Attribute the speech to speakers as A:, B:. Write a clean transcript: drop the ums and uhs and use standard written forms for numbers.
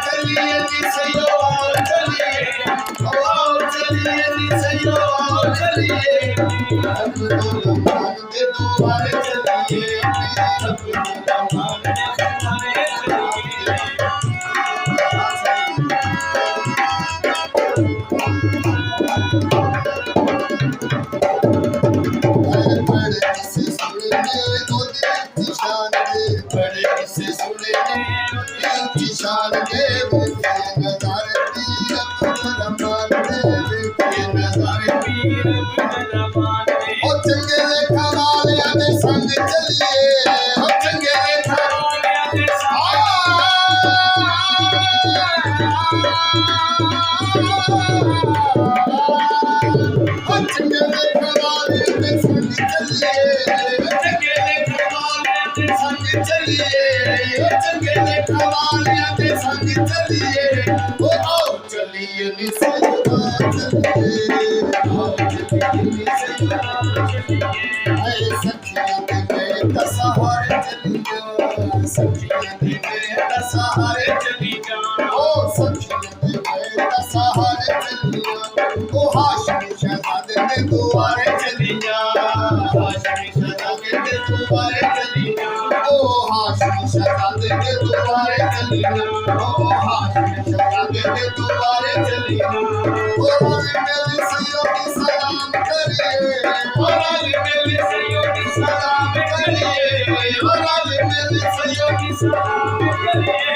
A: चलिए शान के नजार पीर रमान दे नजार पीर रमान दे ओ चंगे लेखा वालियां दे संग चलिए ओ चंगे लेखा वालियां दे संग ओ चंगे लेखा वालियां दे संग चलिए चंगे लेखा वालियां दे संग चलिए चंगे लेखा वालियां दे संग चलिए ओ आओ चलिए नी सजदा चलिए आओ चलिए नी सजदा चलिए आए सखियां दे बेट सहारे चलिए सखियां दे बेट सहारे चलिए ओ सखियां दे बेट सहारे चलिए ओ हाशमी शहजादे दे दुआरे चलिए हाशमी शहजादे दे दुआरे चलिए ओ हाशमी शहजादे दे दुआरे चलिए ओ हाशमी शहजादे दे दुआरे चलिए ओ रानी मेरी सैय्यद की सलाम करिए ओ रानी मेरी सैय्यद की सलाम करिए ओ रानी मेरी सैय्यद की सलाम करिए